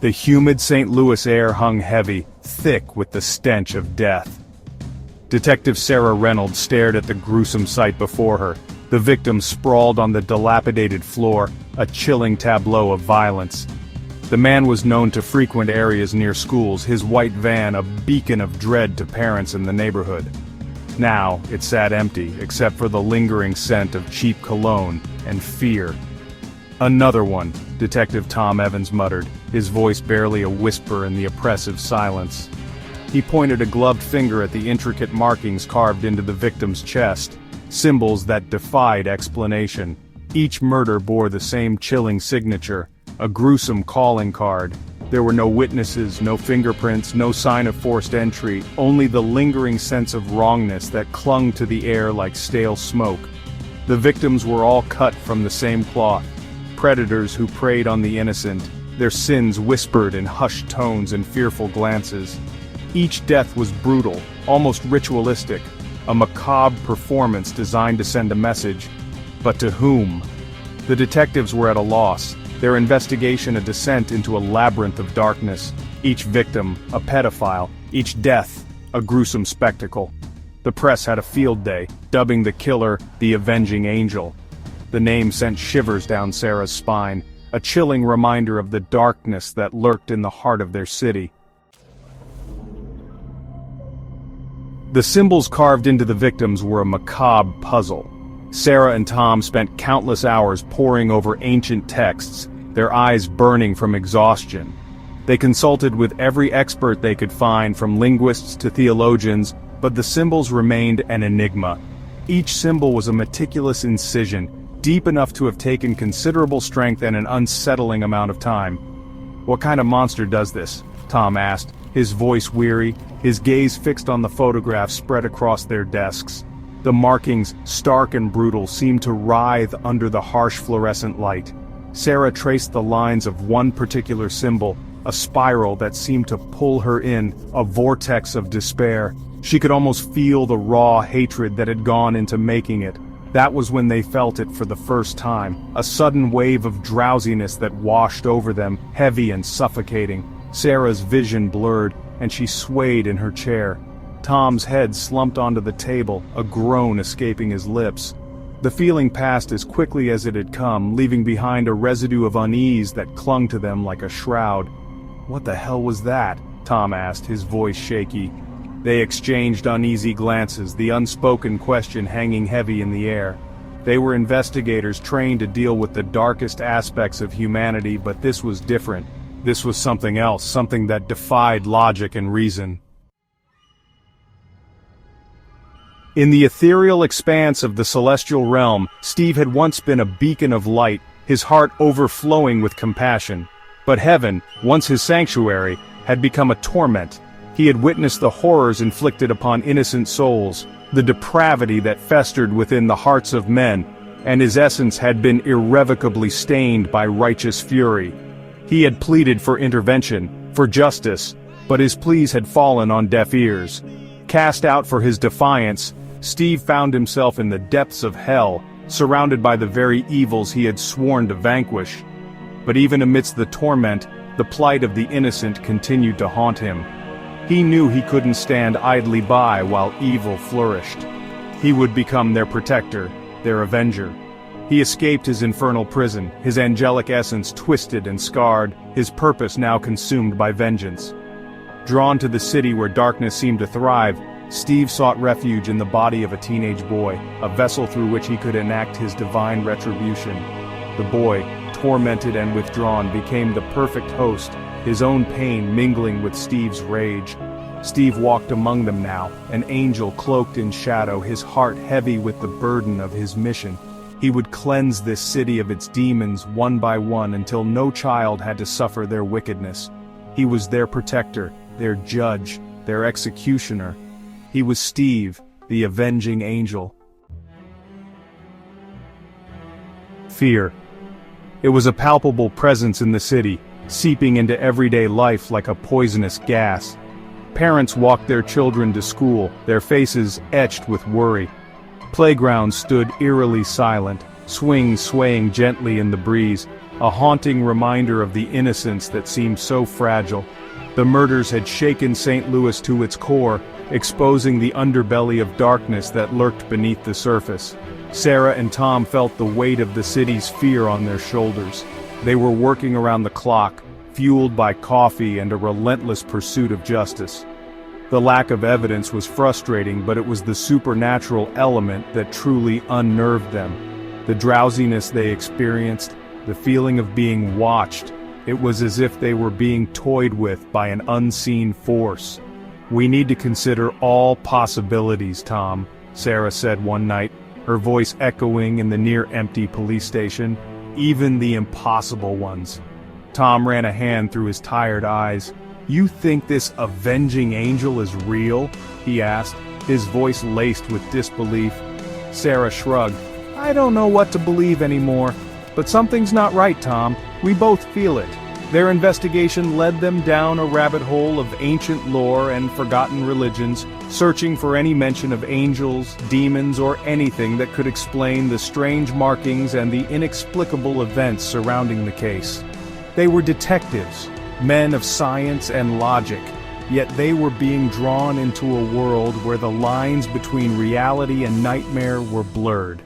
The humid St. Louis air hung heavy, thick with the stench of death. Detective Sarah Reynolds stared at the gruesome sight before her. The victim sprawled on the dilapidated floor, a chilling tableau of violence. The man was known to frequent areas near schools, his white van a beacon of dread to parents in the neighborhood. Now, it sat empty, except for the lingering scent of cheap cologne and fear. "Another one," Detective Tom Evans muttered, his voice barely a whisper in the oppressive silence. He pointed a gloved finger at the intricate markings carved into the victim's chest, symbols that defied explanation. Each murder bore the same chilling signature, a gruesome calling card. There were no witnesses, no fingerprints, no sign of forced entry, only the lingering sense of wrongness that clung to the air like stale smoke. The victims were all cut from the same cloth, predators who preyed on the innocent, their sins whispered in hushed tones and fearful glances. Each death was brutal, almost ritualistic, a macabre performance designed to send a message. But to whom? The detectives were at a loss, their investigation a descent into a labyrinth of darkness, each victim a pedophile, each death a gruesome spectacle. The press had a field day, dubbing the killer the Avenging Angel. The name sent shivers down Sarah's spine, a chilling reminder of the darkness that lurked in the heart of their city. The symbols carved into the victims were a macabre puzzle. Sarah and Tom spent countless hours poring over ancient texts, their eyes burning from exhaustion. They consulted with every expert they could find, from linguists to theologians, but the symbols remained an enigma. Each symbol was a meticulous incision, deep enough to have taken considerable strength and an unsettling amount of time. "What kind of monster does this?" Tom asked, his voice weary, his gaze fixed on the photographs spread across their desks. The markings, stark and brutal, seemed to writhe under the harsh fluorescent light. Sarah traced the lines of one particular symbol, a spiral that seemed to pull her in, a vortex of despair. She could almost feel the raw hatred that had gone into making it. That was when they felt it for the first time, a sudden wave of drowsiness that washed over them, heavy and suffocating. Sarah's vision blurred, and she swayed in her chair. Tom's head slumped onto the table, a groan escaping his lips. The feeling passed as quickly as it had come, leaving behind a residue of unease that clung to them like a shroud. "What the hell was that?" Tom asked, his voice shaky. They exchanged uneasy glances, the unspoken question hanging heavy in the air. They were investigators trained to deal with the darkest aspects of humanity, but this was different. This was something else, something that defied logic and reason. In the ethereal expanse of the celestial realm, Steve had once been a beacon of light, his heart overflowing with compassion. But heaven, once his sanctuary, had become a torment. He had witnessed the horrors inflicted upon innocent souls, the depravity that festered within the hearts of men, and his essence had been irrevocably stained by righteous fury. He had pleaded for intervention, for justice, but his pleas had fallen on deaf ears. Cast out for his defiance, Steve found himself in the depths of hell, surrounded by the very evils he had sworn to vanquish. But even amidst the torment, the plight of the innocent continued to haunt him. He knew he couldn't stand idly by while evil flourished. He would become their protector, their avenger. He escaped his infernal prison, his angelic essence twisted and scarred, his purpose now consumed by vengeance. Drawn to the city where darkness seemed to thrive, Steve sought refuge in the body of a teenage boy, a vessel through which he could enact his divine retribution. The boy, tormented and withdrawn, became the perfect host, his own pain mingling with Steve's rage. Steve walked among them now, an angel cloaked in shadow, his heart heavy with the burden of his mission. He would cleanse this city of its demons one by one until no child had to suffer their wickedness. He was their protector, their judge, their executioner. He was Steve, the avenging angel. Fear. It was a palpable presence in the city, seeping into everyday life like a poisonous gas. Parents walked their children to school, their faces etched with worry. Playgrounds stood eerily silent, swings swaying gently in the breeze, a haunting reminder of the innocence that seemed so fragile. The murders had shaken St. Louis to its core, exposing the underbelly of darkness that lurked beneath the surface. Sarah and Tom felt the weight of the city's fear on their shoulders. They were working around the clock, fueled by coffee and a relentless pursuit of justice. The lack of evidence was frustrating, but it was the supernatural element that truly unnerved them. The drowsiness they experienced, the feeling of being watched, it was as if they were being toyed with by an unseen force. "We need to consider all possibilities, Tom," Sarah said one night, her voice echoing in the near-empty police station. "Even the impossible ones." Tom ran a hand through his tired eyes. "You think this avenging angel is real?" he asked, his voice laced with disbelief. Sarah shrugged. "I don't know what to believe anymore. But something's not right, Tom. We both feel it." Their investigation led them down a rabbit hole of ancient lore and forgotten religions, searching for any mention of angels, demons, or anything that could explain the strange markings and the inexplicable events surrounding the case. They were detectives, men of science and logic, yet they were being drawn into a world where the lines between reality and nightmare were blurred.